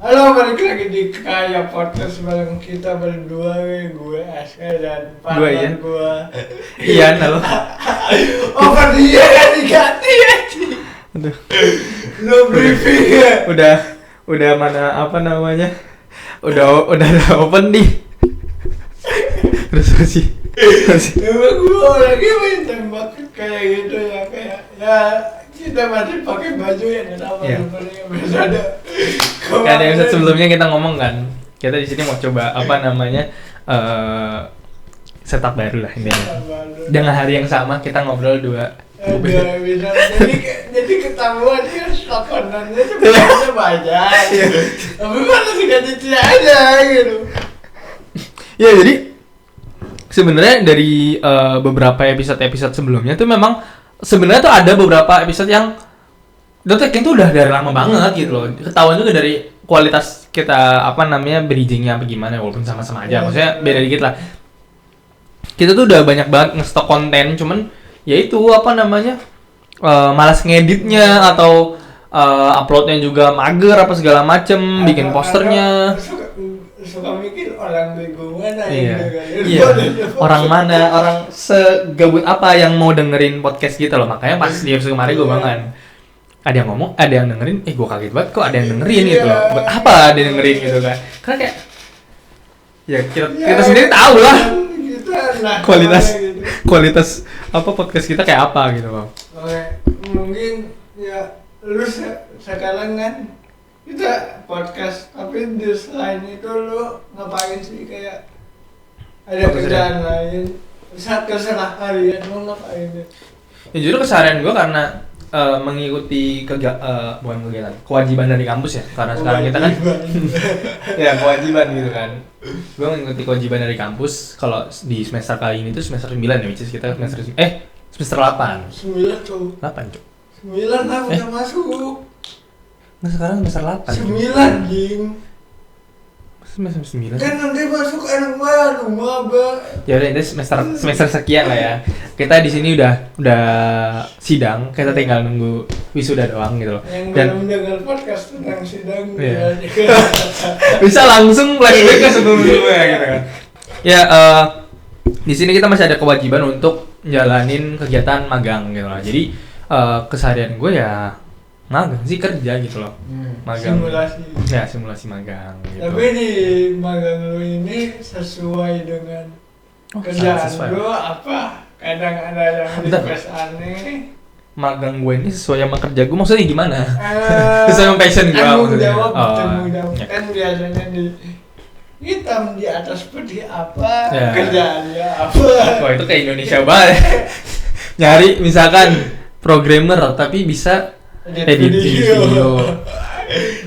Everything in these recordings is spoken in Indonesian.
Halo, balik lagi di Kaya Podcast bareng kita berdua, gue Aska dan partner gue Ian, halo. Oh, dia kan diganti ya. Aduh. Lo briefing ya? Udah mana apa namanya? Udah open nih. Terus masih. Emang gue orangnya main tembak kayak gitu ya, kayak ya kita masih pakai baju yang kenapa sebenarnya masih ada. Kayak ada episode sebelumnya kita ngomong kan, kita di sini mau coba apa namanya setup baru lah intinya. Dengan hari yang sama kita ngobrol dua. Bisa jadi ketahuan ya stokonannya sebenarnya banyak. Tapi mana sih ganti aja gitu. Ya jadi sebenarnya dari beberapa episode sebelumnya tuh memang sebenarnya tuh ada beberapa episode yang Dotekin tuh udah dari lama banget gitu loh. Ketahuan juga dari kualitas kita apa namanya bridgingnya apa gimana, walaupun sama-sama aja. Maksudnya beda dikit lah. Kita tuh udah banyak banget ngestok konten, cuman ya itu apa namanya malas ngeditnya atau uploadnya juga mager apa segala macem, bikin posternya. Suka mikir orang bego mana Iya. Orang mana, orang segabut apa yang mau dengerin podcast kita loh. Makanya pas di episode kemarin gue banget ada yang ngomong, ada yang dengerin, gue kaget banget kok ada yang dengerin gitu loh. Buat apa ada yang dengerin gitu kan? Karena kayak ya kita sendiri tahu lah kualitas apa podcast kita kayak apa gitu loh. Oke, mungkin ya lu sekarang kan kita podcast, tapi di selain itu lu ngapain sih, kayak ada kerjaan lain? Terserah kalian mau ngapain deh. Ya jujur keseharian gue karena mengikuti bukan kegiatan, kewajiban dari kampus ya, karena sekarang kita kan ya kewajiban gitu kan. Gue mengikuti kewajiban dari kampus. Kalau di semester kali ini tuh semester 9 ya, which is kita semester 8. 9 tuh. 8 cuk. 9 lah udah masuk. Nah sekarang semester 8. 9 Jing. Semester 9. Kan nanti masuk anak baru maba. Ya udah, ini semester sekian lah ya. Kita di sini udah sidang, kita tinggal nunggu wisuda doang gitu loh. Yang Dan belum dengar podcast tentang sidang iya. ya. Bisa langsung flashback ke sebelum-sebelumnya gitu kan. Ya di sini kita masih ada kewajiban untuk jalanin kegiatan magang gitu loh. Jadi keseharian gue ya magang sih, kerja gitu loh. Magang. Simulasi magang gitu. Tapi di magang lu ini sesuai dengan kerjaan lu apa? Kadang ada yang request aneh. Magang gue ini sesuai sama kerja gue, maksudnya gimana? Sesuai sama passion gue maksudnya. Jawab. Kan biasanya di hitam di atas putih apa, kerjaannya apa. Wah itu kayak Indonesia banget. Nyari misalkan programmer tapi bisa edit video.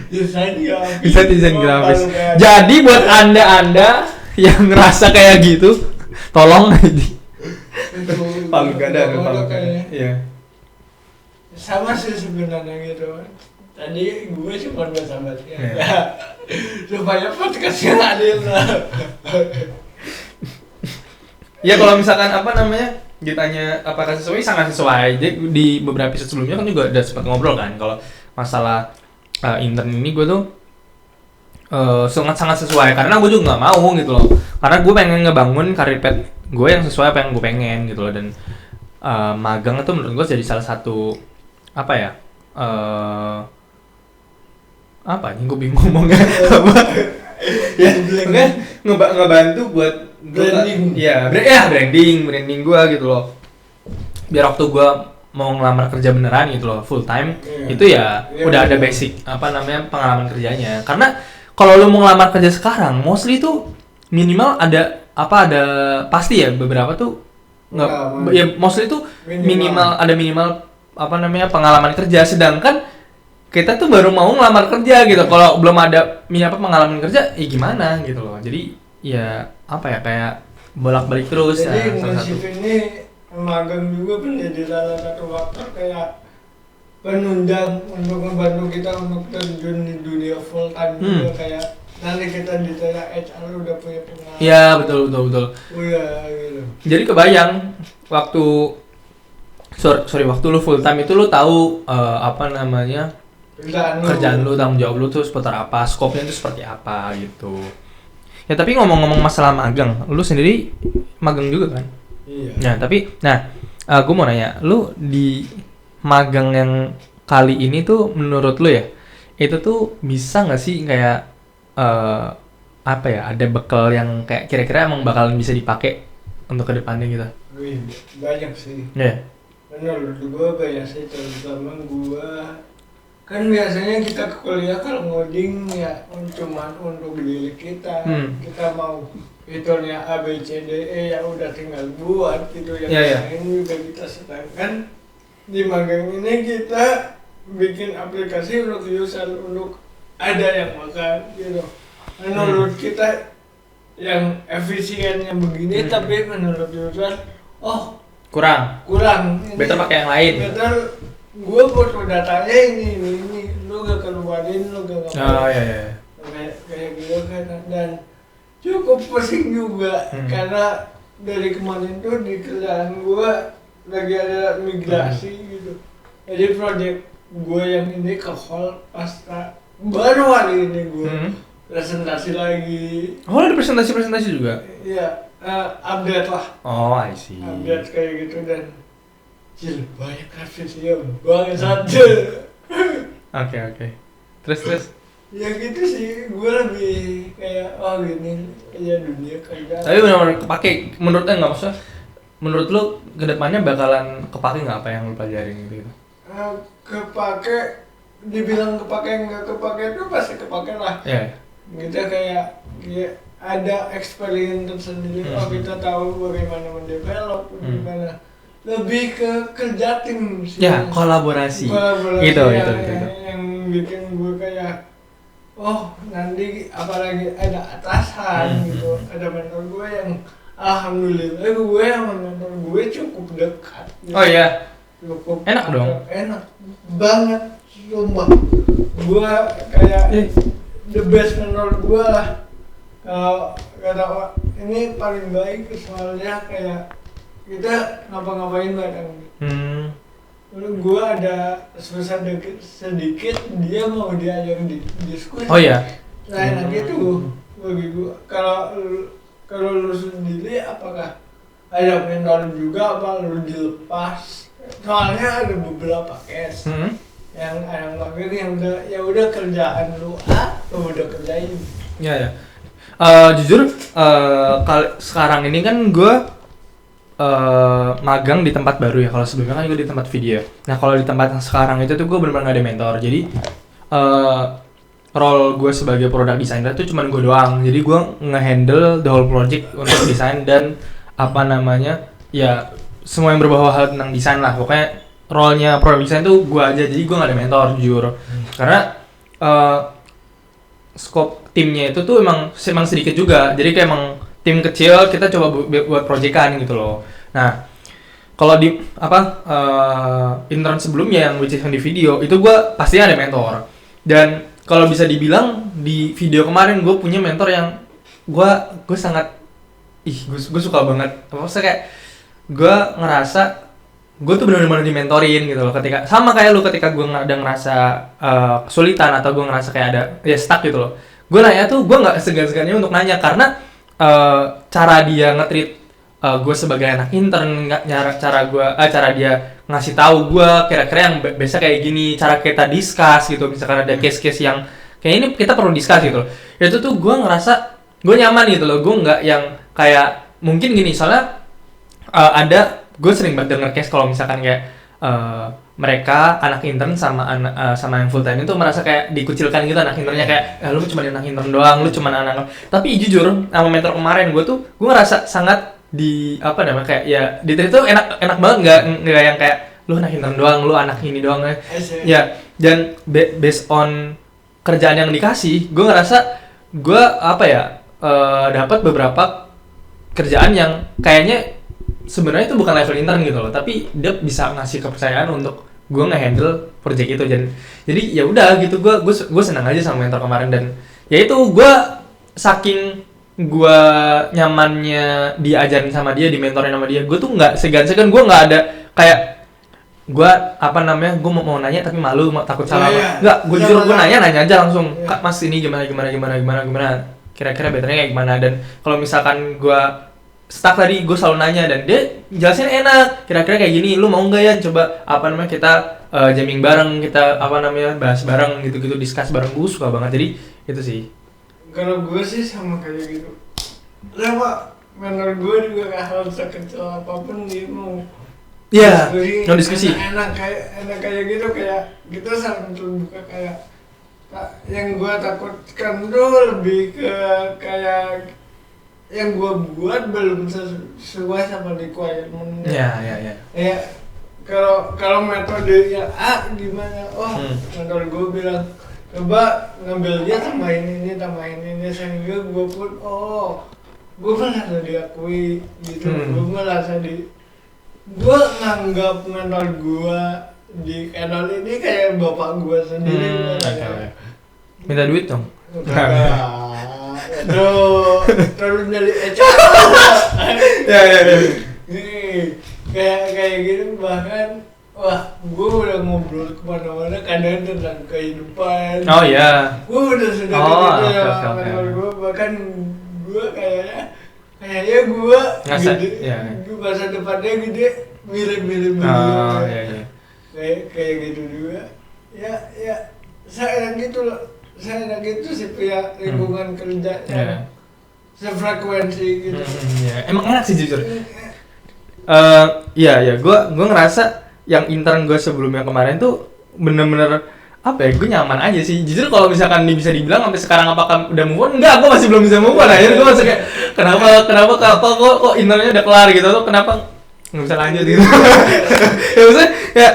Bisa desain grafis. Jadi buat anda yang ngerasa kayak gitu, tolong paling gada. Iya. Sama sih sebenarnya gitu. Tadi gue cuma basa-basi supaya podcastnya adil lah. Ya kalau misalkan apa namanya ditanya apakah sesuai, sangat sesuai. Jadi di beberapa episode sebelumnya kan juga udah sempat ngobrol kan kalau masalah intern ini gue tuh sangat sesuai, karena gue juga nggak mau gitu loh, karena gue pengen ngebangun karir path gue yang sesuai apa yang gue pengen gitu loh. Dan magang itu menurut gue jadi salah satu apa ya apa nih gue bingung ngomongnya apa ya kan ngebantu buat branding. branding gue gitu loh, biar waktu gue mau ngelamar kerja beneran gitu loh full time itu ya udah ada basic apa namanya pengalaman kerjanya. Karena kalau lu mau ngelamar kerja sekarang mostly tuh minimal ada pasti ya beberapa tuh nggak ya, mostly tuh minimal apa namanya pengalaman kerja, sedangkan kita tuh baru mau ngelamar kerja gitu. Kalau belum ada pengalaman kerja ya gimana gitu loh. Jadi ya apa ya, kayak bolak-balik terus. Jadi nasib ini magang juga menjadi salah satu faktor kayak penunjang untuk membantu kita untuk terjun di dunia full time juga. Kayak nanti kita ditanya HR udah punya pengalaman. Iya betul. Oh iya gitu. Jadi kebayang waktu lu full time itu lu tahu apa namanya kerjaan lu, tanggung jawab lu tuh seputar apa, skopnya itu seperti apa gitu. Ya tapi ngomong-ngomong masalah magang, lu sendiri magang juga kan? Iya. Gue mau nanya, lu di magang yang kali ini tuh menurut lu ya, itu tuh bisa nggak sih kayak apa ya, ada bekal yang kayak kira-kira emang bakalan bisa dipakai untuk kedepannya gitu? Wih, banyak sih. Ya. Menurut gue banyak sih, terutama gue kan biasanya kita ke kuliah kalau ngoding ya cuman untuk diri kita. Kita mau fiturnya A, B, C, D, E ya udah tinggal buat gitu, yang lain juga kita. Sedangkan di magang ini kita bikin aplikasi untuk user, untuk ada yang makan gitu. Menurut kita yang efisiennya begini, tapi menurut user kurang. Better pakai yang lain. Better gue butuh datanya ini, lu gak keluarin, lu gak ngapain. Kayak gitu kan. Dan cukup pusing juga karena dari kemarin tuh di kerjaan gue lagi ada migrasi gitu. Jadi project gue yang ini ke hall pasca baru hari ini gue presentasi lagi. Oh, ada presentasi juga? Iya, update lah. Oh, I see. Update kayak gitu dan banyak revisinya banget saja. Oke. Terus. Ya gitu sih, gue lebih kayak gini kayak dunia kerja. Tapi benar-benar kepake, menurutnya nggak, maksudnya menurut lu kedepannya bakalan kepake nggak apa yang lu pelajarin gitu? Kepake, dibilang kepake nggak kepake itu pasti kepake lah. Iya. Kita kayak ada experience tersendiri. Kita tahu bagaimana mendevelop, gimana. Lebih ke kerja tim sih. Ya, kolaborasi. Gitu. Yang bikin gue kayak nanti apalagi ada atasan gitu, ada mentor gue yang alhamdulillah gue sama mentor gue cukup dekat gitu. Oh iya, cukup enak dong. Enak banget, sumpah gue kayak the best mentor gue lah. Kalau kata ini paling baik soalnya kayak kita ngapa-ngapain bareng. Gue ada susah sedikit, dia mau diajak diskusi. Oh iya. Nah enak gitu bagi gue. Kalau lu sendiri apakah ada mentor juga, apa lu dilepas? Soalnya ada beberapa case yang udah kerjaan lu lu udah kerjain. Ya. Jujur sekarang ini kan gue magang di tempat baru ya. Kalau sebelumnya kan gue di tempat video. Nah kalau di tempat yang sekarang itu tuh gue benar-benar gak ada mentor. Jadi role gue sebagai product designer tuh cuman gue doang. Jadi gue nge-handle the whole project untuk desain dan ya semua yang berbau hal tentang desain lah. Pokoknya role-nya product design tuh gue aja. Jadi gue gak ada mentor jujur. Karena scope timnya itu tuh emang sedikit juga. Jadi kayak emang tim kecil, kita coba buat proyekan gitu loh. Nah, kalau di intern sebelumnya yang which is di video, itu gue pasti ada mentor. Dan kalau bisa dibilang di video kemarin gue punya mentor yang gue sangat gue suka banget. Maksudnya kayak gue ngerasa gue tuh benar-benar dimentorin gitu loh. Ketika sama kayak lu, ketika gue ada ngerasa kesulitan atau gue ngerasa kayak ada stuck gitu loh. Gue nanya tuh, gue nggak segan-segannya untuk nanya karena cara dia nge-treat gue sebagai anak intern, cara dia ngasih tahu gue kira-kira yang biasa kayak gini, cara kita discuss gitu, misalkan ada case-case yang kayak ini kita perlu discuss gitu. Itu tuh gue ngerasa gue nyaman gitu loh, gue nggak yang kayak mungkin gini, soalnya gue sering banget denger case kalau misalkan kayak mereka anak intern sama yang full time itu merasa kayak dikucilkan gitu anak internnya, kayak lu cuma anak intern doang, lu cuma anak. Tapi jujur sama mentor kemarin gue ngerasa sangat kayak ya di itu enak banget, nggak yang kayak lu anak intern doang, lu anak ini doang ya. Dan based on kerjaan yang dikasih, gue ngerasa gue dapat beberapa kerjaan yang kayaknya sebenarnya itu bukan level intern gitu loh, tapi dia bisa ngasih kepercayaan untuk gue nge-handle project itu. Jadi ya udah gitu, gue senang aja sama mentor kemarin. Dan ya itu gue saking gue nyamannya diajarin sama dia, dimentorin sama dia, gue tuh nggak segan-segan, gue nggak ada kayak gue mau nanya tapi malu, takut salah. Iya. Enggak, gue Iya, jujur gue makanya. nanya aja langsung. Iya. Kak, Mas ini gimana. Kira-kira betternya kayak gimana, dan kalau misalkan gue stuck tadi, gue selalu nanya dan dia jelasin enak. Kira-kira kayak gini, lu mau nggak ya coba kita jamming bareng, kita bahas bareng gitu-gitu, discuss bareng. Gue suka banget, jadi itu sih. Kalau gue sih sama kayak gitu. Lama menurut gue juga hal sekecil apapun dia mau Iya, mau diskusi. enak kayak gitu, kayak kita saling terbuka. Kayak yang gue takutkan tuh lebih ke kayak yang gue buat belum sesuai sama requirement. Iya. Ya kalau metodenya A gimana? Menurut gue bilang coba ngambilnya tambahin ini sehingga gue pun gue merasa diakui gitu. Gue nganggap mentor gue di channel ini kayak bapak gue sendiri. Minta duit dong. Aduh, terlalu nyali ecan. Ya. Nih, kayak gitu bahkan, gue udah ngobrol kemana-mana kadang tentang kehidupan. Oh iya. Gue udah sudah Okay. mentor gue, bahkan gue kayaknya gue masa depannya gede mirip-mirip Oh iya. kayak gitu juga. Ya saya gitu sih pihak lingkungan kerja yang sefrekuensi gitu. Emang enak sih jujur. Iya, gue ngerasa yang intern gue sebelumnya kemarin tuh bener-bener gue nyaman aja sih. Jujur kalau misalkan bisa dibilang sampai sekarang apakah udah move on? Enggak, gue masih belum bisa move on. Akhirnya gue masih kayak kenapa kok internnya udah kelar gitu tuh, kenapa nggak bisa lanjut gitu. Ya maksudnya ya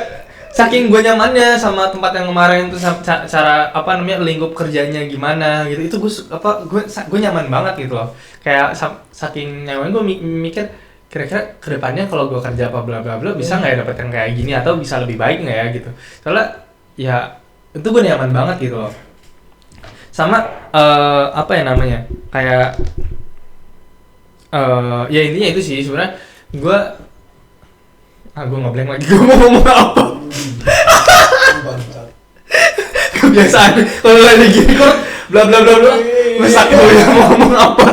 saking gue nyamannya sama tempat yang kemarin tuh, cara lingkup kerjanya gimana gitu, itu gue nyaman banget gitu loh. Kayak saking nyaman gue mikir kira-kira kedepannya kalau gue kerja apa bla bla bla bisa nggak ya dapet yang kayak gini, atau bisa lebih baik nggak ya gitu. Soalnya ya itu gue nyaman banget gitu loh. Sama kayak ya intinya itu sih sebenarnya. Gue ngeblank lagi, gue mau ngomong apa. Kebiasaan kalau lagi gini kok bla bla bla bla, sakit mau ngomong apa.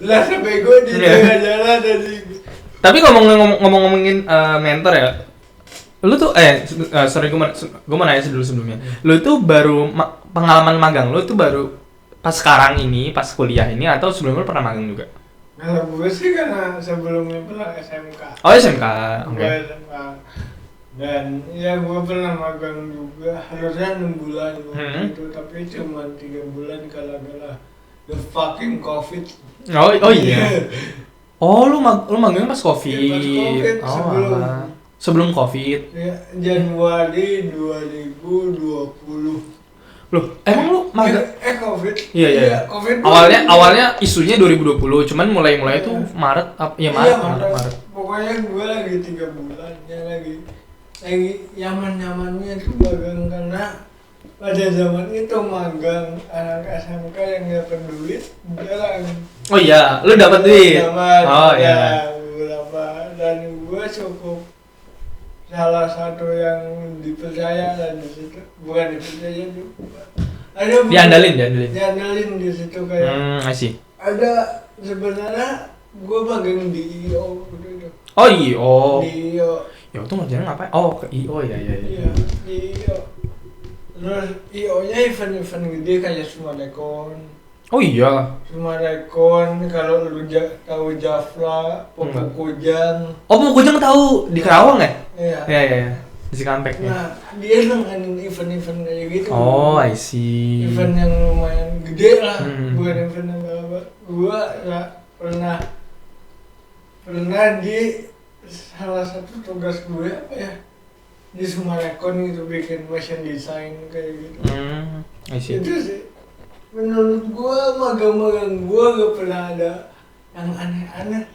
Lah sampai gue di tengah jalan tadi. Tapi ngomongin mentor ya, lu tuh sorry gue mau nanya sebelumnya. Lu tuh baru pengalaman magang lu tuh baru pas sekarang ini, pas kuliah ini, atau sebelumnya lu pernah magang juga? Kalau gue sih karena sebelumnya pernah SMK. Oh SMK, oke. Gue SMK. Dan ya gue pernah magang juga, harusnya 6 bulan gitu, tapi cuma 3 bulan gara-gara the fucking COVID. Oh iya. Oh lu magangnya pas COVID. Ya, pas COVID sebelum COVID. Ya, Januari 2020. Loh, emang lu magang? COVID. Iya. COVID awalnya isunya 2020, cuman mulai tuh Maret. Maret. Pokoknya gue lagi 3 bulan ya lagi nyaman-nyamannya tuh magang, karena pada zaman itu magang anak SMK yang dapat duit jarang. Oh iya, lu dapat duit. Oh iya. Beberapa, dan gue cukup salah satu yang dipercaya dan di situ, bukan dipercaya juga. Diandalin di situ kayak. I see. Ada sebenarnya gue magang di IO gitu. Oh IO. Di IO. Ya itu ngajarin apa? Oh ke IO ya. Iya, di IO. Terus IO-nya event-event gede kayak Sumarekon. Oh iya. Sumarekon, kalau lu tahu Jafra, Pokokujang. Oh Pokokujang tahu, di Karawang ya? Iya. Di Cikampek ya. Nah, dia nanganin event-event kayak gitu. Oh, I see. Event yang lumayan gede lah, bukan event yang berapa. Gua pernah di salah satu tugas gue di Sumarekon gitu, bikin fashion design kayak gitu. I see. Itu sih menurut gue magang-magang gue gak pernah ada yang aneh-aneh.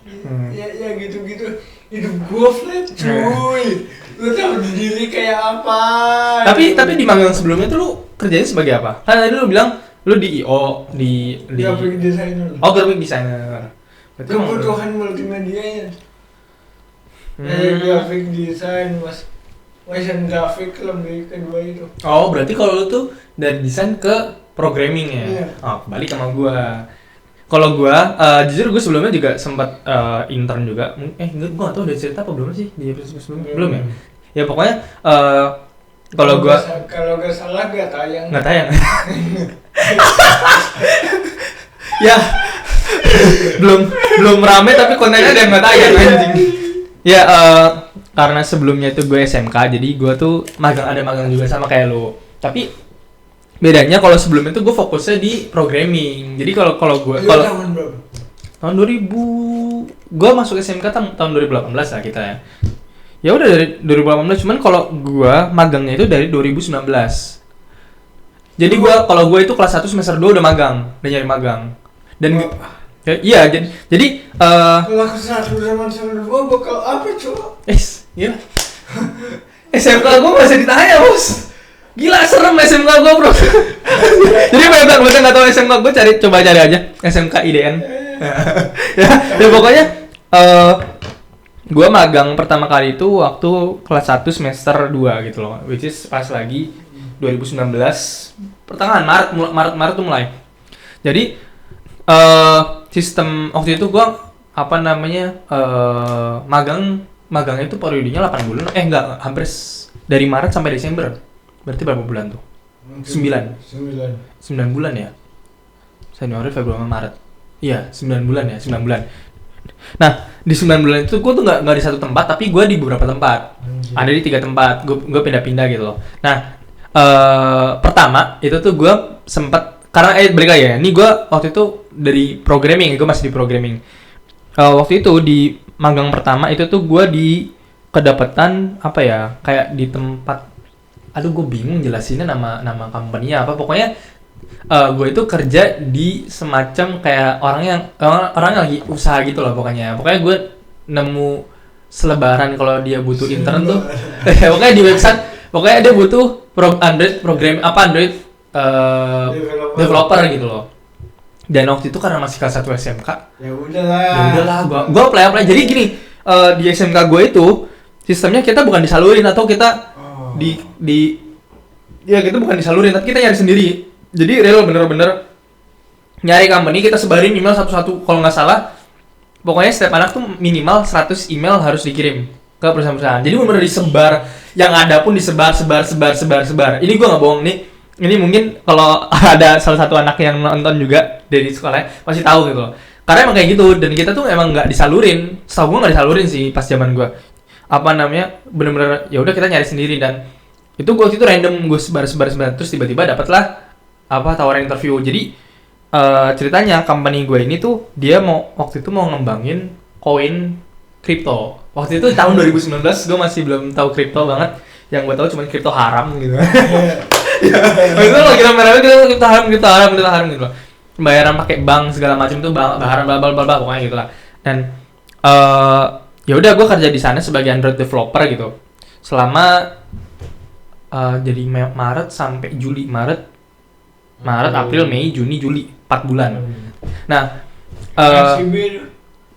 Ya gitu-gitu. Hidup gue flat cuy. Lu tahu diri kayak apa? Tapi di magang sebelumnya tuh lu kerjanya sebagai apa? Kan tadi lu bilang lu di IO di graphic designer. Oh graphic designer. Kebutuhan multimedia ya. Kayak graphic design, mas motion graphic lebih kedua itu. Oh, berarti kalau lu tuh dari desain ke programming ya? Iya. Oh, balik sama gua. Kalau gua, jujur gua sebelumnya juga sempat intern juga. Enggak, gua nggak tahu udah cerita apa belum sih di episode sebelumnya? Belum ya? Ya pokoknya kalau gua kalau gak salah gak tayang. nggak tayang. Ya, belum rame tapi kontennya ada yang nggak tayang anjing. Ya, karena sebelumnya itu gue SMK, jadi gue tuh ada magang juga sama kayak lo. Tapi bedanya kalau sebelum itu gue fokusnya di programming. Jadi kalau tahun berapa? tahun 2000 gue masuk SMK tahun 2018 lah kita ya. Ya udah dari 2018, cuman kalau gue magangnya itu dari 2019. Jadi kalau gue itu kelas 1 semester 2 udah nyari magang. Dan iya, jadi kelas 1 sama semester 2 bakal apa coba? Iya. SMK gue masih ditanya, Bos. Gila, serem SMK gue, Bro. Jadi banyak nggak tahu SMK gue, coba cari aja SMK IDN. Ya pokoknya gue magang pertama kali itu waktu kelas 1 semester 2 gitu loh, which is pas lagi 2019 pertengahan Maret tuh mulai. Jadi sistem waktu itu gue magangnya itu periodenya 8 bulan. Hampir dari Maret sampai Desember. Berarti berapa bulan tuh? 9 bulan ya? Januari, Februari, Maret. Iya, 9 bulan ya, 9 bulan. Nah, di 9 bulan itu gue tuh nggak di satu tempat, tapi gue di beberapa tempat. Ada di 3 tempat, gue pindah-pindah gitu loh. Nah, pertama itu tuh gue sempat, karena balik lagi ya, ini gue waktu itu dari programming, gue masih di programming. Waktu itu di magang pertama itu tuh gue kedapatan kayak di tempat, gue bingung jelasinnya nama company-nya apa, pokoknya gue itu kerja di semacam kayak orang yang lagi usaha gitu loh, pokoknya gue nemu selebaran kalau dia butuh intern tuh. Pokoknya di website, pokoknya dia butuh Android developer gitu loh. Dan waktu itu karena masih kelas 1 SMK, ya udahlah gue apply. Jadi gini, di SMK gue itu sistemnya kita bukan disalurin atau kita kita bukan disalurin, tapi kita nyari sendiri. Jadi real bener-bener nyari company, kita sebarin email satu-satu. Kalau nggak salah, pokoknya setiap anak tuh minimal 100 email harus dikirim ke perusahaan-perusahaan. Jadi bener-bener disebar, yang ada pun disebar. Ini gue nggak bohong nih. Ini mungkin kalau ada salah satu anak yang nonton juga dari sekolahnya pasti tahu gitu loh. Karena emang kayak gitu, dan kita tuh emang nggak disalurin. Setahu gue nggak disalurin sih pas zaman gue. Bener-bener ya udah kita nyari sendiri, dan itu gue waktu itu random, gue sebar terus tiba-tiba dapatlah tawaran interview. Jadi ceritanya company gue ini tuh dia waktu itu mau ngembangin koin kripto. Waktu itu tahun 2019 gue masih belum tahu kripto banget. Yang gue tahu cuma kripto haram gitu. Waktu itu lagi rame-rame kripto haram gitu loh. Pembayaran pakai bank segala macam tuh haram bla pokoknya gitu lah. Dan ya udah gue kerja di sana sebagai Android developer gitu. Selama jadi Maret sampai Juli, Maret, April, Mei, Juni, Juli, 4 bulan. Nah,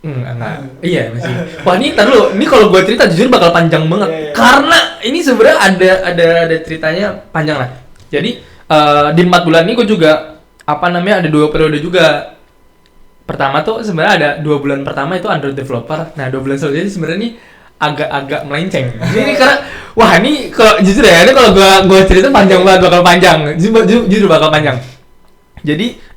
enggak. Iya, masih. Wah, ini ntar dulu. Ini kalau gue cerita jujur bakal panjang banget. Yeah. Karena ini sebenarnya ada ceritanya panjang lah. Jadi, di 4 bulan ini gue juga ada 2 periode juga. Pertama tuh sebenarnya ada 2 bulan pertama itu Android developer. Nah, 2 bulan selanjutnya sebenarnya ini agak melenceng. Ini karena ini kalau jujur ya, ini kalau gue cerita panjang banget, bakal panjang. Jujur bakal panjang. Jadi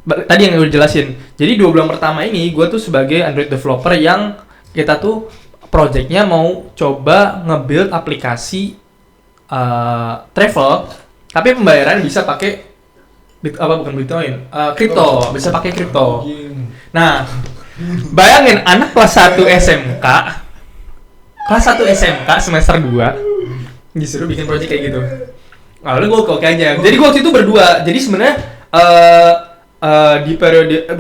tadi yang udah jelasin. Jadi 2 bulan pertama ini gue tuh sebagai Android developer yang kita tuh projectnya mau coba nge-build aplikasi travel, tapi pembayaran bisa pakai kripto, bisa pakai kripto. Nah, bayangin anak kelas 1 SMK semester 2 disuruh bikin project kayak gitu. Lalu gue oke aja. Jadi gue waktu itu berdua. Jadi sebenarnya di periode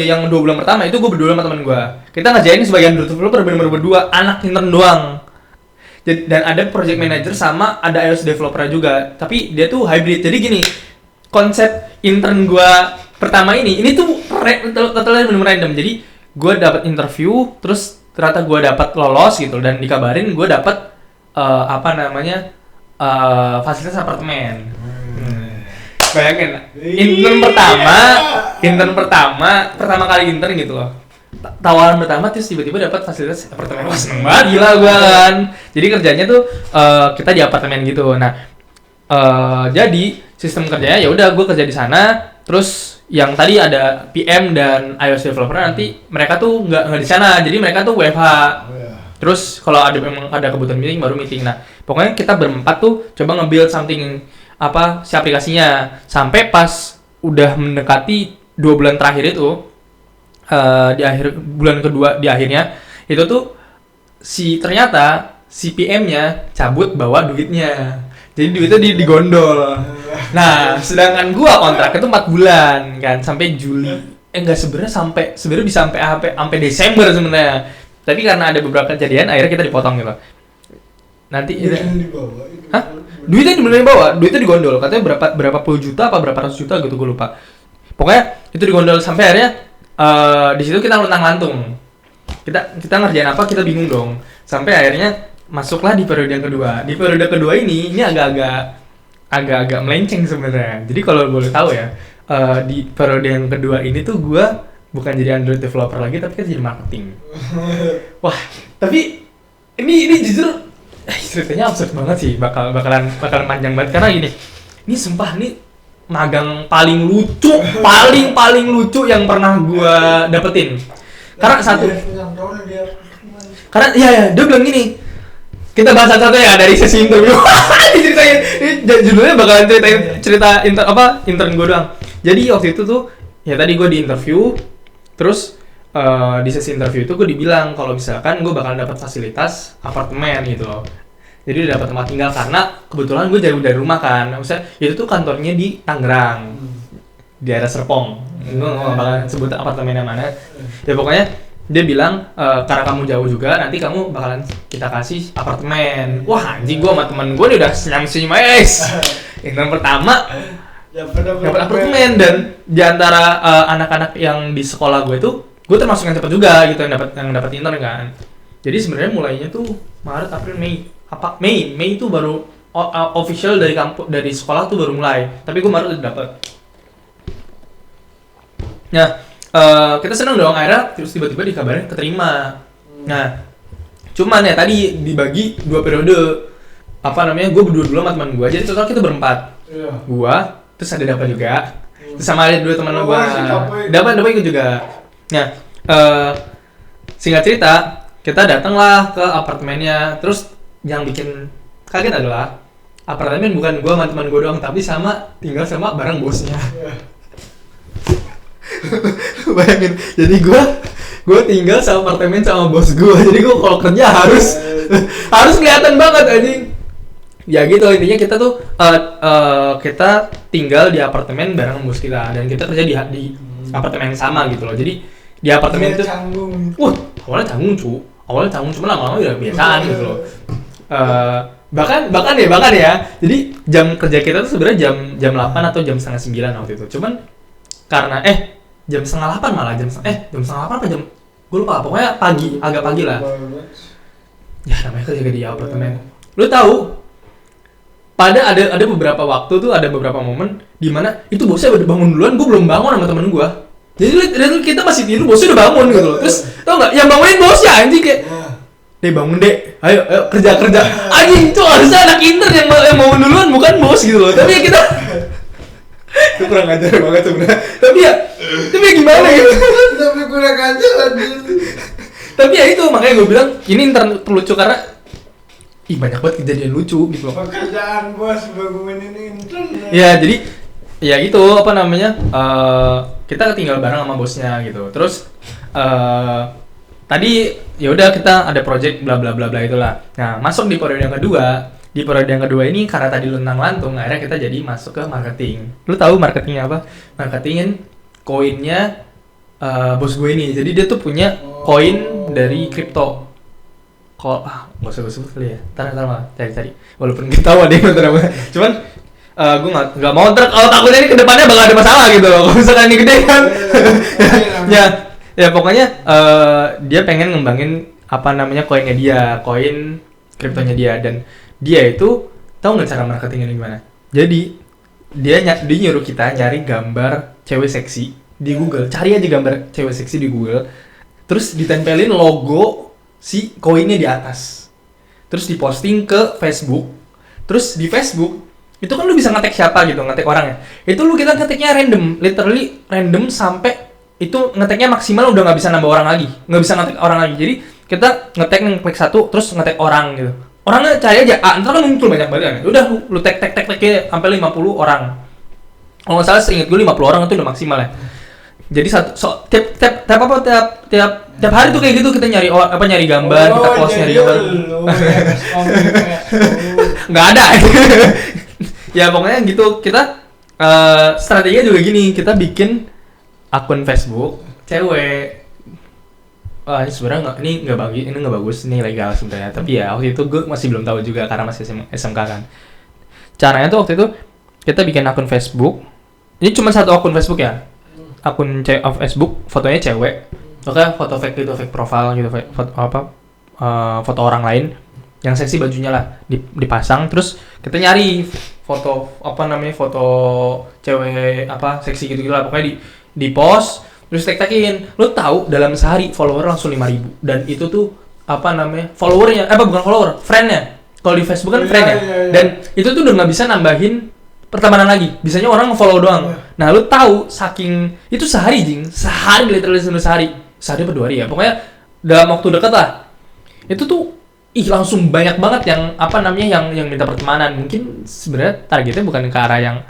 yang 2 bulan pertama itu gue berdua sama teman gue. Kita ngerjain sebagai Android developer benar-benar berdua, anak intern doang. Dan ada project manager sama ada iOS developer juga. Tapi dia tuh hybrid. Jadi gini, konsep intern gue pertama ini tuh totalnya benar-benar random. Jadi gue dapat interview, terus ternyata gue dapat lolos gitu dan dikabarin gue dapat fasilitas apartemen. Bayangin, intern pertama kali intern gitu loh. Tawaran pertama terus tiba-tiba dapat fasilitas apartemen. Wah, seneng banget, gila gue kan. Jadi kerjanya tuh kita di apartemen gitu. Nah, jadi sistem kerjanya ya udah gue kerja di sana. Terus yang tadi ada PM dan iOS developer nanti mereka tuh nggak di sana. Jadi mereka tuh WFH. Terus kalau memang ada kebutuhan meeting baru meeting. Nah, pokoknya kita berempat tuh coba nge-build something si aplikasinya sampai pas udah mendekati 2 bulan terakhir itu di akhir bulan kedua di akhirnya itu tuh ternyata si PM-nya cabut bawa duitnya. Jadi duitnya digondol. Nah, sedangkan gua kontraknya tuh 4 bulan kan sampai Juli. Sebenarnya bisa sampai Desember sebenarnya. Tapi karena ada beberapa kejadian akhirnya kita dipotong gitu. Nanti dibawa. Hah? Duitnya beneran dibawa, duitnya digondol. Katanya berapa puluh juta apa berapa ratus juta gitu, gue lupa. Pokoknya itu digondol sampai akhirnya di situ kita luntang-lantung. Kita ngerjain apa, kita bingung dong. Sampai akhirnya masuklah di periode yang kedua. Di periode kedua ini agak melenceng sebenarnya. Jadi kalau boleh tahu ya, di periode yang kedua ini tuh gue bukan jadi Android developer lagi, tapi kan jadi marketing. Wah, tapi ini jujur ceritanya absurd banget sih, bakalan panjang banget karena gini. Ini sumpah nih magang paling lucu yang pernah gua dapetin. Karena dia bilang gini. Kita bahas satu ya dari sesi interview. Diceritain. Ini judulnya bakalan cerita intern gua doang. Jadi waktu itu tuh ya tadi gua di interview terus di sesi interview itu gue dibilang kalau misalkan gue bakal dapat fasilitas apartemen gitu loh. Jadi udah dapat tempat tinggal karena kebetulan gue jauh dari rumah kan. Maksudnya itu tuh kantornya di Tangerang, di daerah Serpong. Gue nggak bakal sebut apartemennya mana. Ya pokoknya dia bilang karena kamu jauh juga nanti kamu bakalan kita kasih apartemen. Wah anjing, gue sama temen gue udah senyum intern pertama dapat apartemen. Dan di antara anak-anak yang di sekolah gue tuh gue termasuk yang cepat juga gitu yang dapat intern kan. Jadi sebenarnya mulainya tuh Maret, April, Mei itu baru official dari sekolah tuh baru mulai. Tapi gue Maret udah dapat. Nah, kita seneng dong akhirnya terus tiba-tiba dikabarin keterima. Nah, cuman ya tadi dibagi 2 periode. Gue berdua dulu sama teman gue. Jadi total kita berempat. Gue terus ada dapat juga. Terus sama ada 2 teman gue. Dapat ikut juga. Nah, singkat cerita, kita datanglah ke apartemennya. Terus yang bikin kaget adalah apartemen bukan gue sama teman gue doang, tapi tinggal sama bareng bosnya. Bayangin, jadi gue tinggal sama apartemen sama bos gue. Jadi gue kalau kerja harus kelihatan banget anjing. Ya gitu, intinya kita tuh kita tinggal di apartemen bareng bos kita dan kita kerja di apartemen yang sama gitu loh. Jadi di apartemen itu awalnya canggung cuma lama-lama udah biasaan gitu loh. Bahkan ya. Jadi jam kerja kita tuh sebenarnya jam 8 atau jam 8:30 waktu itu. Cuman karena jam 7:30 malah jam 7:30 apa jam gue lupa, pokoknya agak pagi lah. Ya namanya kerja di apartemen. Lu tahu ada beberapa waktu tuh, ada beberapa momen di mana itu bosnya udah bangun duluan, gue belum bangun sama temen gue. Jadi kita masih tidur, bosnya udah bangun gitu loh. Terus tau nggak, yang bangunin bosnya anjing kayak, "Dek bangun dek, ayo kerja." Anjing itu harusnya anak intern yang bangun duluan, bukan bos gitu loh. Tapi ya kita itu kurang ajar banget sebenarnya. Tapi ya gimana gitu? Tapi kurang ajar anjing. Tapi ya itu makanya gue bilang ini intern lucu karena banyak banget kejadian lucu gitu loh. Pekerjaan bos bangunin intern. Ya jadi ya gitu kita tinggal bareng sama bosnya gitu. Terus tadi ya udah kita ada project bla bla bla bla itulah. Nah, masuk di periode yang kedua. Di periode yang kedua ini karena tadi luntang-lantung akhirnya kita jadi masuk ke marketing. Lu tahu marketingnya apa? Marketingin koinnya bos gue ini. Jadi dia tuh punya koin dari kripto. Nggak usah gue sebut kali ya. Ntar cari. Walaupun kita tahu ada yang nonton. Cuman gue nggak mau kalau takutnya ini kedepannya bakal ada masalah gitu loh. Kalau misalkan ini gede kan. Ya pokoknya dia pengen ngembangin apa namanya koinnya dia, koin kriptonya dia, dan dia itu tahu nggak cara marketingnya gimana? Jadi dia nyuruh kita nyari gambar cewek seksi di Google, cari aja gambar cewek seksi di Google, terus ditempelin logo si koinnya di atas, terus diposting ke Facebook, terus di Facebook itu kan lu bisa ngetek siapa gitu, ngetek orangnya, itu lu kita ngeteknya random, literally random sampai itu ngeteknya maksimal udah nggak bisa nambah orang lagi, nggak bisa ngetek orang lagi. Jadi kita ngetek klik satu terus ngetek orang gitu, orangnya cari aja ntar kan muncul banyak banget kan, udah lu tek sampai 50 orang. Kalau nggak salah seingat gue 50 orang itu udah maksimal ya. Jadi tiap hari tuh kayak gitu kita nyari nyari gambar, kita post nyari gambar. Nggak ada. Ya pokoknya gitu, kita strateginya juga gini, kita bikin akun Facebook cewek. Ini sebenarnya ini nggak bagus, ini legal sebenarnya. Tapi ya waktu itu gue masih belum tahu juga karena masih SMK kan. Caranya tuh waktu itu kita bikin akun Facebook. Ini cuma satu akun Facebook ya. Akun Facebook, fotonya cewek. Oke, foto fake gitu, fake profile gitu, foto orang lain yang seksi bajunya lah dipasang. Terus kita nyari foto foto cewek seksi gitu lah, pokoknya di post terus tag-tagin. Lu tahu dalam sehari follower langsung 5.000, dan itu tuh followernya bukan follower, friend-nya. Kalau di Facebook kan friend ya. Dan itu tuh udah nggak bisa nambahin pertemanan lagi. Bisanya orang nge-follow doang. Nah, lu tahu saking itu sehari literally sehari apa 2 hari ya. Pokoknya dalam waktu dekat lah. Itu tuh langsung banyak banget yang yang minta pertemanan. Mungkin sebenarnya targetnya bukan ke arah yang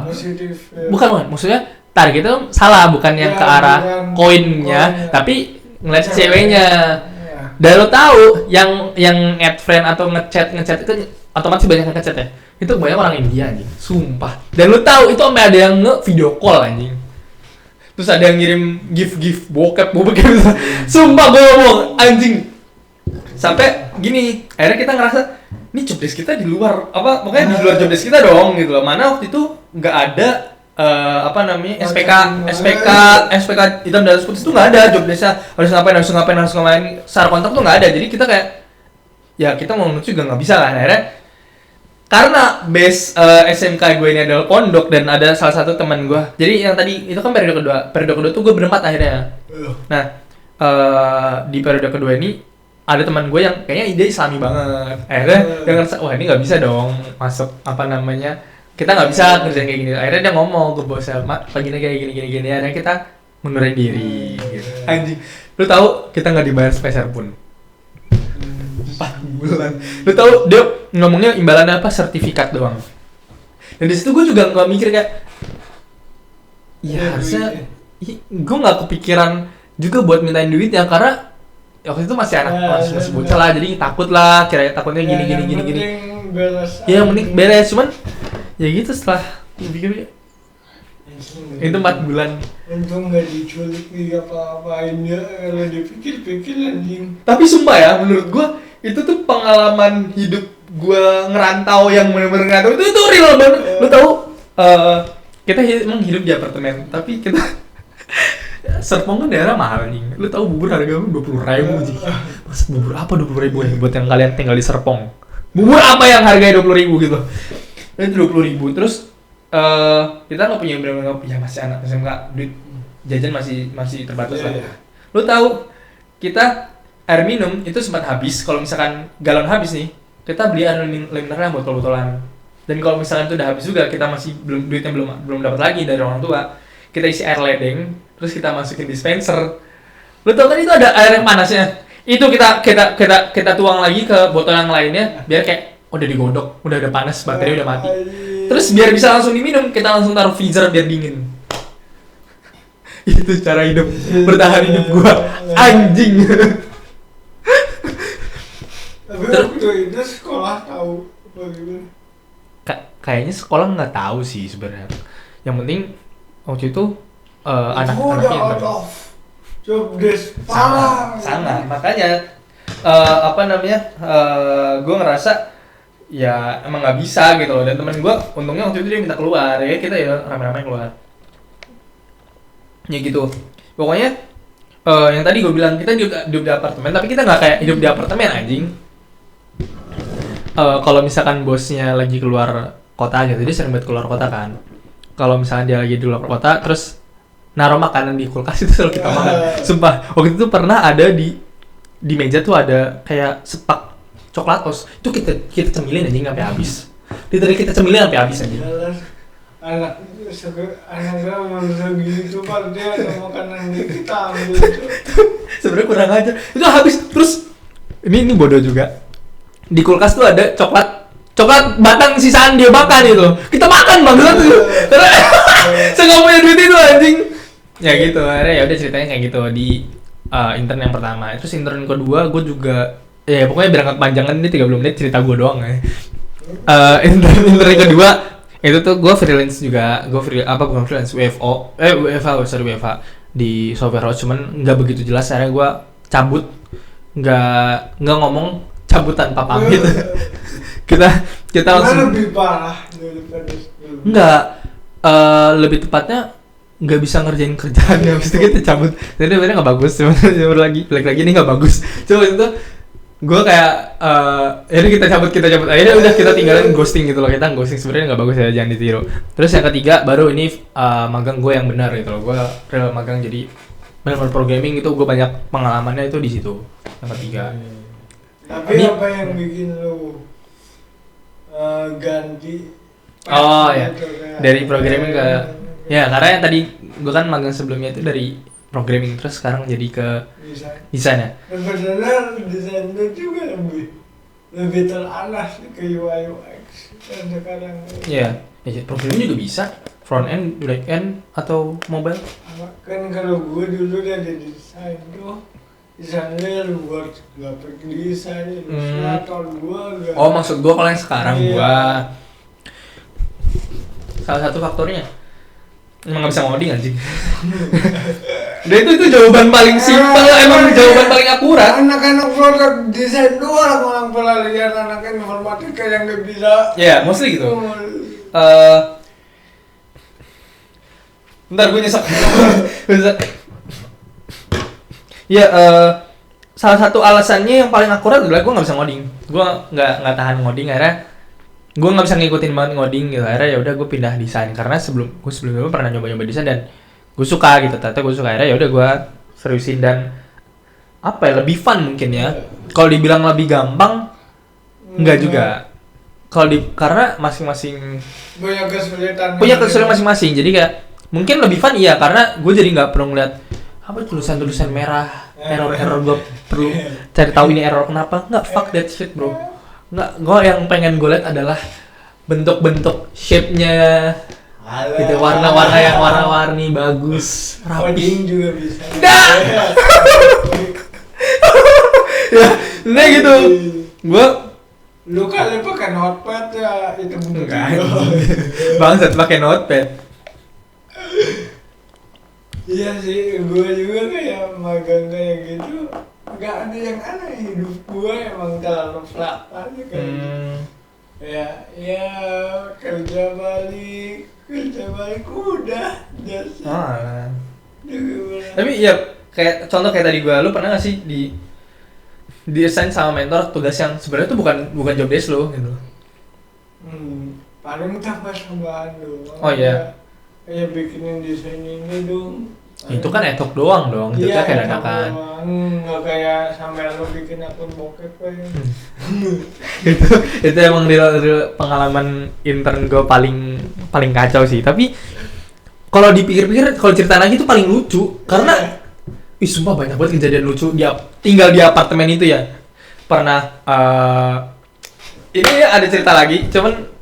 positif. Bukan, maksudnya targetnya salah, bukan yang ke arah koinnya, tapi ngeliat ceweknya. Dan lo tahu yang add friend atau ngechat itu otomatis banyak yang ngechat ya. Itu banyak orang India anjing, sumpah. Dan lo tahu itu sampai ada yang video call anjing. Terus ada yang ngirim gif bokep gitu. Sumpah gue ngomong anjing. Sampai gini, akhirnya kita ngerasa ini jobdesk kita di luar makanya di luar jobdesk kita dong gitu loh. Mana waktu itu nggak ada SPK hitam dan putih itu nggak ada jobdesknya, harus ngapain secara kontrak tuh nggak ada. Jadi kita kayak ya kita mau menuju juga nggak bisa kan. Akhirnya karena base SMK gue ini adalah pondok dan ada salah satu teman gue, jadi yang tadi itu kan periode kedua tuh gue berempat akhirnya. Nah di periode kedua ini ada teman gue yang kayaknya ide Islami banget. Akhirnya dia ngerasa wah ini nggak bisa dong masuk kita nggak bisa kerjaan kayak gini. Akhirnya dia ngomong ke bosnya, mak paginya kayak gini. Akhirnya kita mundurin diri gitu. Anjing, lu tahu kita nggak dibayar sepeser pun 4 bulan. Lu tahu dia ngomongnya imbalannya sertifikat doang. Dan di situ gue juga nggak mikir kayak harusnya gue nggak kepikiran juga buat mintain duit ya, karena waktu itu masih masih bocah lah, jadi takut lah, takutnya gini. Ya mending beres, cuman ya gitu setelah dipikir itu 4 bulan. Untung nggak diculik nih apa-apain ya kalau dipikir-pikir anjing. Tapi sumpah ya, menurut gua itu tuh pengalaman hidup gua ngerantau yang bener-bener ngerantau itu real banget. Lu tahu kita emang hidup di apartemen, tapi kita Serpong kan daerah mahal nih. Lu tahu bubur harga 20.000 sih. Maksud bubur apa 20.000 ya buat yang kalian tinggal di Serpong? Bubur apa yang harganya 20.000 gitu? Itu 20.000. Terus kita nggak punya masih anak SMK, duit jajan masih terbatas lah. Lu tahu kita air minum itu sempat habis. Kalau misalkan galon habis nih, kita beli air mineral botol-botolan. Dan kalau misalkan itu udah habis juga, kita masih duitnya belum dapat lagi dari orang tua, kita isi air ledeng, terus kita masukin dispenser. Lu tahu kan itu ada air yang panasnya. Itu kita tuang lagi ke botol yang lainnya biar kayak udah digodok, udah ada panas, baterai udah mati. Terus biar bisa langsung diminum, kita langsung taruh freezer biar dingin. Itu cara bertahan hidup gua, anjing. Tapi waktu itu sekolah tahu bagaimana? Kayaknya sekolah nggak tahu sih sebenarnya. Yang penting waktu itu anak-anaknya out of job desk sangat. Makanya gue ngerasa ya emang nggak bisa gitu loh. Dan temen gue untungnya waktu itu dia minta keluar, ya kita ya rame-rame keluar ya gitu. Pokoknya yang tadi gue bilang kita hidup di apartemen, tapi kita nggak kayak hidup di apartemen anjing. Kalau misalkan bosnya lagi keluar kota gitu, dia sering banget keluar kota kan. Kalau misalkan dia lagi di luar kota, terus naruh makanan di kulkas itu selalu kita makan. Sumpah, waktu itu pernah ada di meja tuh ada kayak sepak coklatos. Itu kita cemilin anjing sampai habis. Literally kita cemilin sampai habis anjing. Anak gue manusia gitu pak, dia ada makanan kita ambil itu. Sebenarnya kurang aja. Itu habis terus ini bodoh juga. Di kulkas tuh ada coklat batang sisaan dia makan itu. Kita makan banget tuh. Karena saya nggak punya duit itu anjing. Ya gitu, akhirnya ya udah ceritanya kayak gitu di intern yang pertama. Terus intern kedua gue juga ya pokoknya berangkat panjangan ini 30 menit cerita gue doang ya. Intern kedua itu tuh gue freelance juga, bukan freelance, WFA di software house, cuman nggak begitu jelas. Akhirnya gue cabut, nggak ngomong, cabut tanpa pamit. kita langsung lebih parah daripada sebelumnya. Nggak, lebih tepatnya nggak bisa ngerjain kerjaannya, habis itu kita cabut. Jadi sebenarnya nggak bagus, balik lagi ini nggak bagus. Coba itu gue kayak jadi kita cabut akhirnya udah kita tinggalin, ghosting gitu loh. Kita ghosting sebenarnya nggak bagus ya, jangan ditiru. Terus yang ketiga baru ini magang gue yang benar gitu loh. Gue real magang, jadi benar-benar programming itu gue banyak pengalamannya itu di situ. Yang ketiga. Tapi apa yang bikin lu ganti? Oh ya, gitu, dari programming ke ya, karena yang tadi gue kan magang sebelumnya itu dari programming, terus sekarang jadi ke desain ya. Sebenarnya desain itu juga lebih terarah ke UI UX kan sekarang. Iya, ya, programming juga bisa front end, back end atau mobile. Kan kalau gue dulu dari desain tuh, desainnya buat graphic design, ilustrator gue. Oh maksud gue kalau yang sekarang iya. Gue salah satu faktornya emang nggak bisa ngoding anjing. Dan itu jawaban paling simpel, emang jawaban paling akurat. Anak-anak produk desain doang orang pernah lihat anak informatika yang nggak bisa. Ya, mostly gitu. Bentar gue nyesek. Ya, salah satu alasannya yang paling akurat adalah gue nggak bisa ngoding. Gue nggak tahan ngoding, akhirnya gue nggak bisa ngikutin banget ngoding gitu. Akhirnya ya udah gue pindah desain, karena sebelumnya pernah nyoba desain dan gue suka gitu. Ternyata gue suka, akhirnya ya udah gue seriusin dan apa ya, lebih fun mungkin ya. Kalau dibilang lebih gampang, enggak juga. Karena masing-masing punya kesulitan masing-masing. Jadi kayak mungkin lebih fun iya, karena gue jadi nggak perlu ngeliat apa tulisan merah, error gue perlu cari tahu ini error kenapa. Nggak, fuck that shit bro. Nggak, gue yang pengen gue lihat adalah bentuk-bentuk shape-nya gitu, warna-warna yang warna-warni bagus, rapi. Coding juga bisa. Ya, nah gitu. Gue Lu kali pakai notepad ya, itu enggak. Bangsat pakai notepad. Iya sih, gue juga kayak magang kayak gitu. Gak ada yang aneh, hidup gue emang terlalu flat aja kayak ya kerja balik udah jasa. Tapi ya kayak contoh kayak tadi gue, lu pernah gak sih di assign sama mentor tugas yang sebenarnya itu bukan job desk lo gitu? Paling tambah tambahan doang. Oh iya. Kayak bikinin desain ini dong. Itu kan etok doang dong, itu iya, kayak dadakan. Nggak kayak sampai lo bikin akun bokep kayak. itu emang real pengalaman intern gue paling kacau sih. Tapi kalau dipikir-pikir, kalau cerita lagi itu paling lucu karena sumpah banyak banget kejadian lucu. Dia tinggal di apartemen itu ya. Pernah ini ada cerita lagi, cuman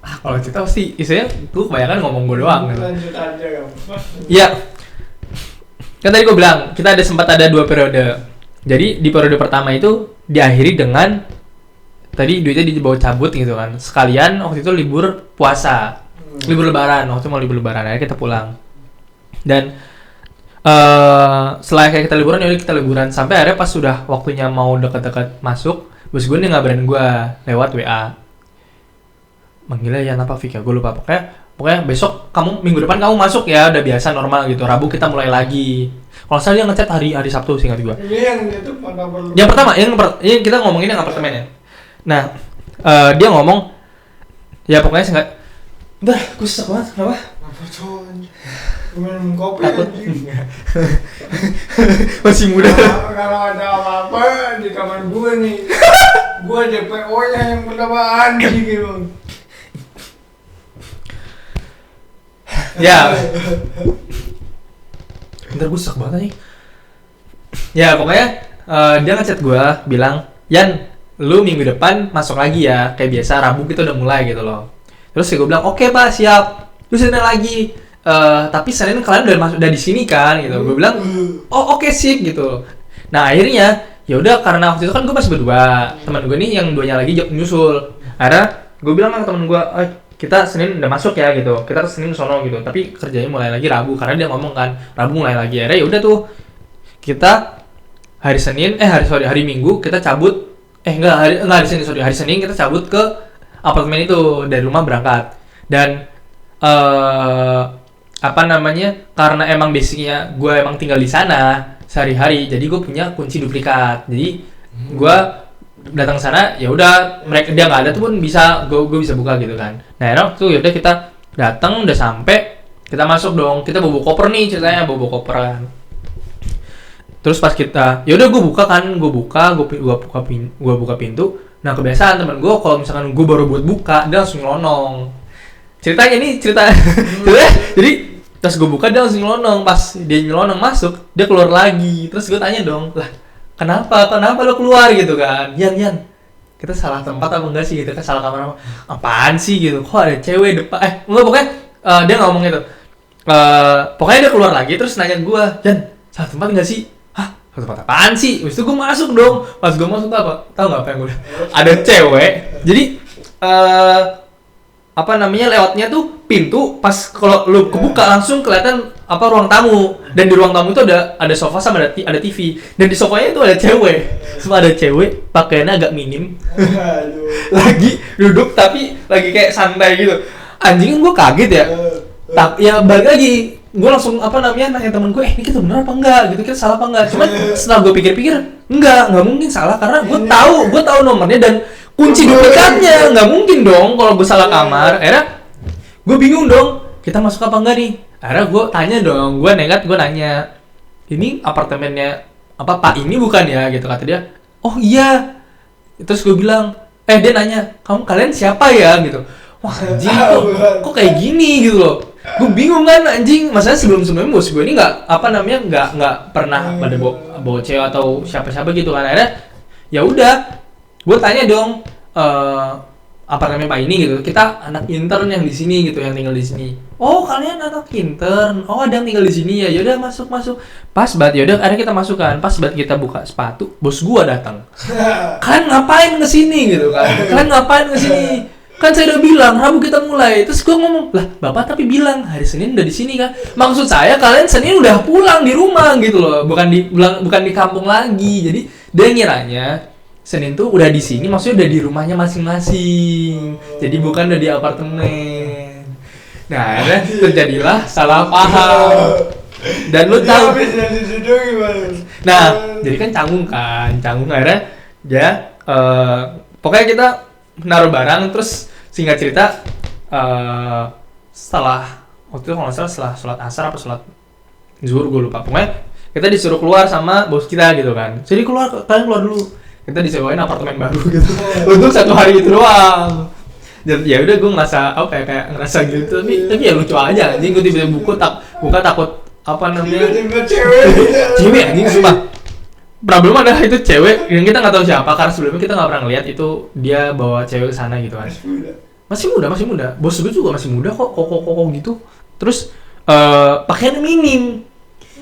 kalau cerita pasti isinya tuh kebanyakan ngomong gue doang. Lanjut aja ya. Iya. Kan tadi gue bilang kita sempat ada 2 periode. Jadi di periode pertama itu diakhiri dengan tadi duitnya dibawa cabut gitu kan. Sekalian waktu itu libur puasa, libur lebaran. Waktu itu mau libur lebaran, akhirnya kita pulang. Dan setelah kayak kita liburan, yaudah kita liburan sampai akhirnya pas sudah waktunya mau dekat-dekat masuk, bos gue nih ngabarin gue lewat WA. Manggilnya ya apa Vika, gue lupa. Pokoknya besok minggu depan kamu masuk ya, udah biasa normal gitu. Rabu kita mulai lagi. Kalau nggak salah dia ngechat hari Sabtu seingat gua. Ini yang itu mana perlu? Yang pertama, yang kita ngomongin yang apartemen ya. Nah, dia ngomong, ya pokoknya singkat. Udah, gue sesak banget, kenapa? Apa coy? Minum kopi Takut. anjing. Masih muda. Kalau ada apa-apa di kamar gue nih, gue DPO-nya yang pertama anjing gitu. Ya. Bentar, gue sesak banget nih. Ya pokoknya dia ngechat gue bilang, Yan, lu minggu depan masuk lagi ya, kayak biasa Rabu kita udah mulai gitu loh. Terus gue bilang, oke Pak, siap. Terus Senin lagi, tapi Senin kalian udah di sini kan gitu. Gue bilang, oh oke sip gitu. Nah akhirnya ya udah, karena waktu itu kan gue masih berdua, teman gue nih yang duanya lagi nyusul. Akhirnya gue bilang sama temen gue, kita Senin udah masuk ya gitu, kita Senin sono gitu, tapi kerjanya mulai lagi Rabu karena dia ngomong kan Rabu mulai lagi. Akhirnya ya udah tuh kita hari Minggu kita cabut, hari Senin kita cabut ke apartemen itu, dari rumah berangkat. Dan karena emang basicnya gue emang tinggal di sana sehari-hari, jadi gue punya kunci duplikat. Jadi gue datang sana, ya udah dia nggak ada tuh pun bisa gue bisa buka gitu kan. Nah waktu ya udah kita datang, udah sampai, kita masuk dong, kita bawa koper nih ceritanya, bawa koperan. Terus pas kita, ya udah gue buka pintu. Nah kebiasaan temen gue kalau misalkan gue baru buat buka, dia langsung nyelonong. Ceritanya jadi pas gue buka dia langsung nyelonong. Pas dia nyelonong masuk, dia keluar lagi. Terus gue tanya dong, lah kenapa lo keluar gitu kan? Yan, kita salah tempat apa enggak sih gitu kan, salah kamar apa? Apaan sih gitu, kok ada cewek depan? Enggak, pokoknya dia ngomong gitu. Pokoknya dia keluar lagi terus nanya gue, Yan, salah tempat enggak sih? Hah, salah tempat apaan sih? Habis itu gue masuk dong. Pas gue masuk apa? Tahu enggak apa yang gue? Ada cewek. Jadi lewatnya tuh pintu, pas kalau lu kebuka langsung kelihatan ruang tamu, dan di ruang tamu itu ada sofa sama ada TV, dan di sofanya itu ada cewek, pakaiannya agak minim, lagi duduk tapi lagi kayak santai gitu. Anjing, gue kaget ya. Ya balik lagi, gue langsung nanya temen gue, ini kita benar apa enggak gitu, kita salah apa enggak. Cuman setelah gue pikir-pikir, enggak mungkin salah, karena gue tahu nomornya dan kunci duplikatnya, nggak mungkin dong kalau gue salah kamar. Akhirnya gue bingung dong, kita masuk apa enggak nih. Akhirnya gue tanya dong, gue nanya, ini apartemennya Pak ini bukan ya gitu, kata dia. Oh iya. Terus gue bilang, dia nanya, kalian siapa ya gitu. Wah anjing, kok kayak gini gitu loh. Gue bingung kan anjing, masalahnya sebelumnya bos gue ini nggak pernah pada bawa cewek atau siapa gitu kan. Akhirnya ya udah, gue tanya dong, apartemen Pak ini gitu, kita anak intern yang di sini gitu, yang tinggal di sini. Oh kalian anak intern, oh ada yang tinggal di sini ya, yaudah masuk. Pas banget, yaudah akhirnya kita masuk kan. Pas banget kita buka sepatu, bos gue datang. Kalian ngapain kesini gitu kan? Kan saya udah bilang Rabu kita mulai. Terus gue ngomong, lah bapak tapi bilang hari Senin udah di sini kan? Maksud saya kalian Senin udah pulang di rumah gitu loh, bukan di kampung lagi. Jadi dia ngiranya Senin tuh udah di sini, maksudnya udah di rumahnya masing-masing. Jadi bukan udah di apartemen. Nah, akhirnya terjadilah salah paham. Dan lu tahu. Nah, jadi kan canggung akhirnya dia pokoknya kita naruh barang, terus singkat cerita setelah waktu itu kalau nggak salah setelah sholat asar apa sholat zuhur gue lupa. Pokoknya kita disuruh keluar sama bos kita gitu kan. Jadi kalian keluar dulu. Kita disewain apartemen baru gitu untuk 1 hari itu doang. Dan ya udah gue kayak ngerasa gitu, tapi ya lucu aja anjing. Gue tiba-tiba buka takut tiba-tiba cewek anjing sumpah. Problem adalah itu cewek yang kita nggak tahu siapa, karena sebelumnya kita nggak pernah ngeliat itu dia bawa cewek ke sana gitu kan. Masih muda. Bos gue juga masih muda kok gitu. Terus pakaian minim.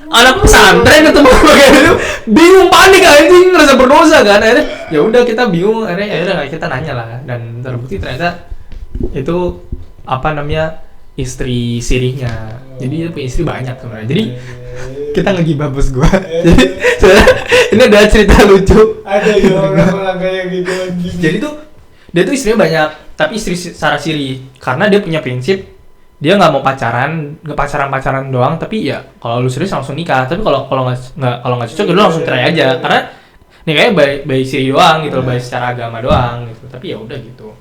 Anak pesantren ketemu kayak gitu, bingung, panik anjing, ngerasa berdosa kan. Akhirnya ya udah kita bingung, akhirnya kita nanya lah, dan terbukti ternyata itu istri sirihnya. Jadi dia punya istri banyak sebenarnya. Jadi kita ngegibah bos gua. Jadi ini ada cerita lucu. Ada orang kayak gitu anjing. Jadi tuh dia tuh istrinya banyak, tapi istri secara siri, karena dia punya prinsip dia nggak mau pacaran doang, tapi ya kalau lu serius langsung nikah. Tapi kalau nggak cocok ya lu langsung cerai aja, karena nikahnya by istri doang gitu, by secara agama doang gitu. Tapi ya udah gitu.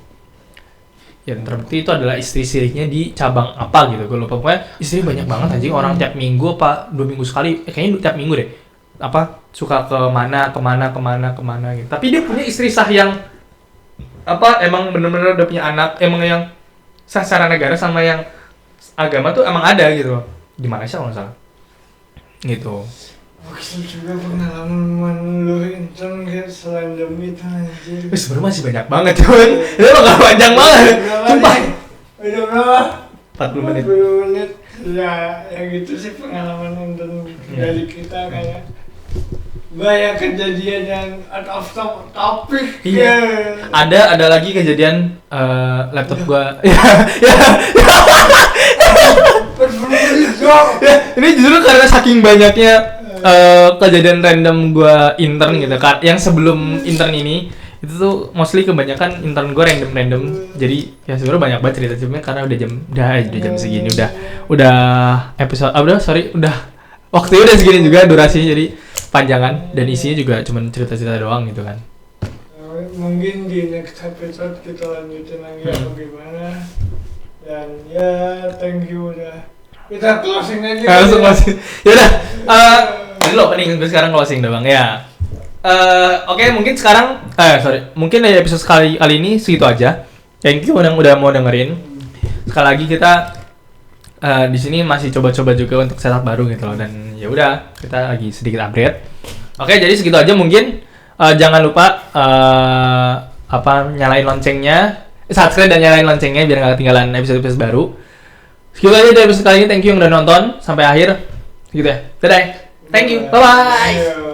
Yang terbukti itu adalah istri-istrinya di cabang apa gitu, gue lupa. Pokoknya istri banyak banget anjing, orang tiap minggu apa 2 minggu sekali, kayaknya tiap minggu deh. Apa suka kemana gitu. Tapi dia punya istri sah yang apa emang bener-bener udah punya anak, emang yang sah secara negara sama yang agama tuh emang ada gitu di Malaysia kalau nggak salah gitu. Waktu juga pengalaman lu intern kayak selain demi itu anjir. Sebenarnya masih banyak banget cuman itu bakal panjang banget sumpah. Udah berapa? 40 menit. 40 menit ya gitu sih pengalaman intern dari kita kayak banyak kejadian yang out of topic. Iya. Ada lagi kejadian laptop gua. Ya. Ini justru karena saking banyaknya kejadian random gua intern gitu kan. Yang sebelum intern ini itu tuh mostly kebanyakan intern gua random. Jadi ya sebenarnya banyak banget cerita cuma karena udah jam segini udah episode udah waktunya udah segini juga durasinya jadi panjangan dan isinya juga cuman cerita-cerita doang gitu kan. Mungkin di next episode kita lanjutin lagi apa gimana. Dan ya thank you udah. Kita closing aja. Langsung closing. Ya udah. Dulu opening, gue sekarang closing doang ya. Oke, mungkin sekarang mungkin dari episode kali ini segitu aja. Thank you yang udah mau dengerin. Sekali lagi kita di sini masih coba-coba juga untuk setup baru gitu loh, dan ya udah kita lagi sedikit upgrade. Oke, jadi segitu aja mungkin. Jangan lupa nyalain loncengnya, subscribe dan nyalain loncengnya biar nggak ketinggalan episode-episode baru. Segitu aja dari episode kali ini. Thank you yang udah nonton sampai akhir. Gitu ya. Dadah. Thank you. Bye bye.